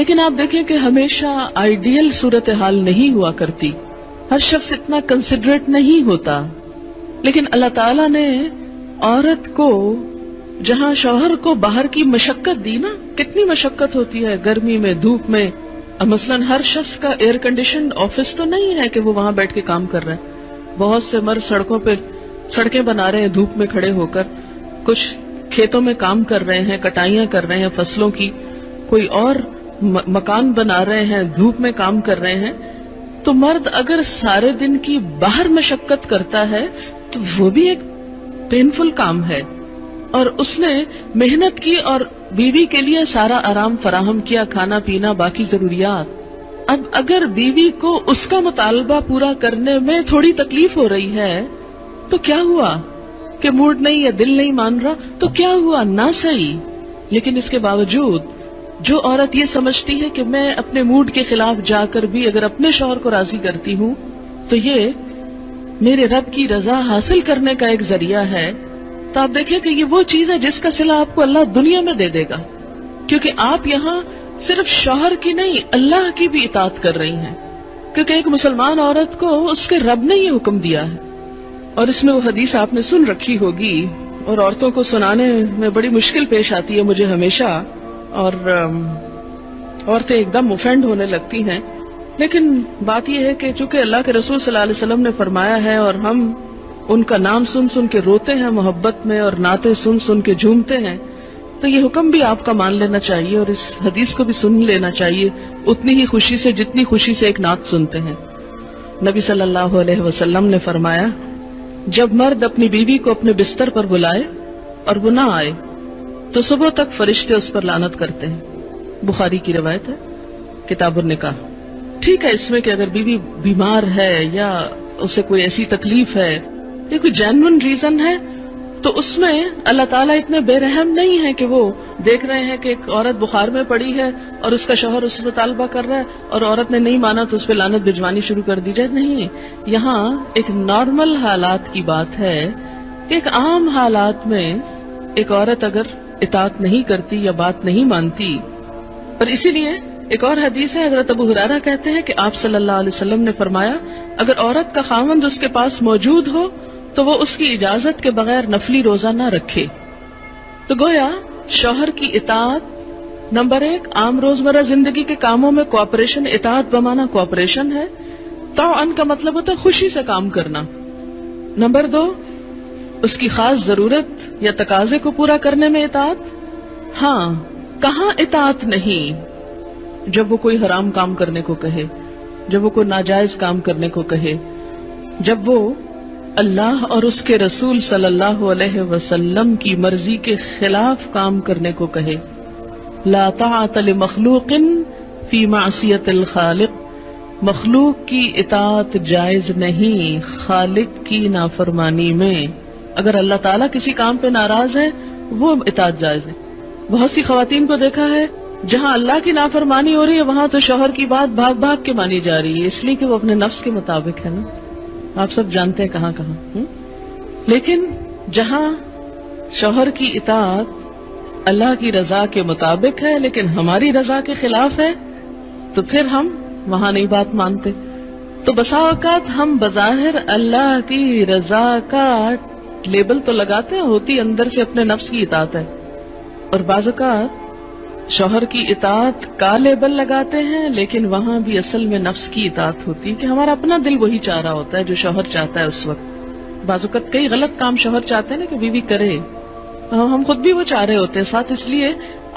لیکن آپ دیکھیں کہ ہمیشہ آئیڈیل صورتحال نہیں ہوا کرتی، ہر شخص اتنا کنسیڈریٹ نہیں ہوتا. لیکن اللہ تعالیٰ نے عورت کو جہاں شوہر کو باہر کی مشقت دی نا، کتنی مشقت ہوتی ہے گرمی میں، دھوپ میں. مثلاً ہر شخص کا ایئر کنڈیشنڈ آفس تو نہیں ہے کہ وہ وہاں بیٹھ کے کام کر رہے ہیں. بہت سے مرد سڑکوں پہ سڑکیں بنا رہے ہیں دھوپ میں کھڑے ہو کر، کچھ کھیتوں میں کام کر رہے ہیں، کٹائیاں کر رہے ہیں فصلوں کی، کوئی اور مکان بنا رہے ہیں، دھوپ میں کام کر رہے ہیں. تو مرد اگر سارے دن کی باہر مشقت کرتا ہے تو وہ بھی ایک پینفل کام ہے، اور اس نے محنت کی اور بیوی کے لیے سارا آرام فراہم کیا، کھانا پینا باقی ضروریات. اب اگر بیوی کو اس کا مطالبہ پورا کرنے میں تھوڑی تکلیف ہو رہی ہے تو کیا ہوا کہ موڈ نہیں ہے، دل نہیں مان رہا، تو کیا ہوا، نہ صحیح. لیکن اس کے باوجود جو عورت یہ سمجھتی ہے کہ میں اپنے موڈ کے خلاف جا کر بھی اگر اپنے شوہر کو راضی کرتی ہوں تو یہ میرے رب کی رضا حاصل کرنے کا ایک ذریعہ ہے، تو آپ دیکھیں کہ یہ وہ چیز ہے جس کا صلہ آپ کو اللہ دنیا میں دے دے گا، کیونکہ آپ یہاں صرف شوہر کی نہیں اللہ کی بھی اطاعت کر رہی ہیں. کیونکہ ایک مسلمان عورت کو اس کے رب نے یہ حکم دیا ہے. اور اس میں وہ حدیث آپ نے سن رکھی ہوگی اور عورتوں کو سنانے میں بڑی مشکل پیش آتی ہے مجھے ہمیشہ، اور عورتیں ایک دم اوفینڈ ہونے لگتی ہیں. لیکن بات یہ ہے کہ چونکہ اللہ کے رسول صلی اللہ علیہ وسلم نے فرمایا ہے اور ہم ان کا نام سن سن کے روتے ہیں محبت میں اور نعتیں سن سن کے جھومتے ہیں، تو یہ حکم بھی آپ کا مان لینا چاہیے اور اس حدیث کو بھی سن لینا چاہیے اتنی ہی خوشی سے جتنی خوشی سے ایک نعت سنتے ہیں. نبی صلی اللہ علیہ وسلم نے فرمایا جب مرد اپنی بیوی کو اپنے بستر پر بلائے اور وہ نہ آئے تو صبح تک فرشتے اس پر لعنت کرتے ہیں. بخاری کی روایت ہے کتاب النکاح. ٹھیک ہے اس میں کہ اگر بیوی بیمار ہے یا اسے کوئی ایسی تکلیف ہے یا کوئی جینون ریزن ہے تو اس میں اللہ تعالیٰ اتنے بے رحم نہیں ہے کہ وہ دیکھ رہے ہیں کہ ایک عورت بخار میں پڑی ہے اور اس کا شوہر اس سے مطالبہ کر رہا ہے اور عورت نے نہیں مانا تو اس پہ لعنت بھجوانی شروع کر دی جائے. نہیں، یہاں ایک نارمل حالات کی بات ہے کہ ایک عام حالات میں ایک عورت اگر اطاعت نہیں کرتی یا بات نہیں مانتی. اور اسی لیے ایک اور حدیث ہے، حضرت ابو ہریرہ کہتے ہیں کہ آپ صلی اللہ علیہ وسلم نے فرمایا اگر عورت کا خاوند اس کے پاس موجود ہو تو وہ اس کی اجازت کے بغیر نفلی روزہ نہ رکھے. تو گویا شوہر کی اطاعت نمبر 1 عام روزمرہ زندگی کے کاموں میں کوآپریشن، اطاعت بمانا کوآپریشن ہے. طوعاً کا مطلب ہوتا ہے خوشی سے کام کرنا. نمبر 2 اس کی خاص ضرورت یا تقاضے کو پورا کرنے میں اطاعت. ہاں، کہاں اطاعت نہیں؟ جب وہ کوئی حرام کام کرنے کو کہے، جب وہ کوئی ناجائز کام کرنے کو کہے، جب وہ اللہ اور اس کے رسول صلی اللہ علیہ وسلم کی مرضی کے خلاف کام کرنے کو کہے. لا طاعت لمخلوق فی معصیت الخالق. مخلوق کی اطاعت جائز نہیں خالق کی نافرمانی میں. اگر اللہ تعالیٰ کسی کام پہ ناراض ہے وہ اطاعت جائز ہے. بہت سی خواتین کو دیکھا ہے جہاں اللہ کی نافرمانی ہو رہی ہے وہاں تو شوہر کی بات بھاگ بھاگ کے مانی جا رہی ہے، اس لیے کہ وہ اپنے نفس کے مطابق ہے نا. آپ سب جانتے ہیں کہاں کہاں. لیکن جہاں شوہر کی اطاعت اللہ کی رضا کے مطابق ہے لیکن ہماری رضا کے خلاف ہے تو پھر ہم وہاں نہیں بات مانتے. تو بسا اوقات ہم بظاہر اللہ کی رضا کا لیبل تو لگاتے ہیں، ہوتی اندر سے اپنے نفس کی اطاعت ہے. اور بعض اوقات شوہر کی اطاعت کا لیبل لگاتے ہیں لیکن وہاں بھی اصل میں نفس کی اطاعت ہوتی ہے کہ ہمارا اپنا دل وہی چاہ رہا ہوتا ہے جو شوہر چاہتا ہے اس وقت. بعض اوقات کئی غلط کام شوہر چاہتے ہیں نا کہ بیوی کرے، ہم خود بھی وہ چاہ رہے ہوتے ہیں ساتھ، اس لیے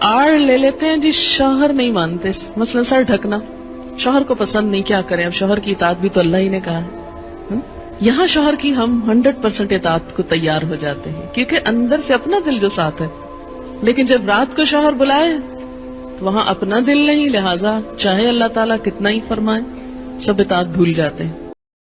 آڑ لے لیتے ہیں جی شوہر نہیں مانتے. مثلا سر ڈھکنا شوہر کو پسند نہیں، کیا کریں، اب شوہر کی اطاعت بھی تو اللہ ہی نے کہا ہے. یہاں شوہر کی ہم 100% اطاعت کو تیار ہو جاتے ہیں کیونکہ اندر سے اپنا دل جو ساتھ ہے. لیکن جب رات کو شوہر بلائے وہاں اپنا دل نہیں، لہذا چاہے اللہ تعالیٰ کتنا ہی فرمائے سب اطاعت بھول جاتے ہیں.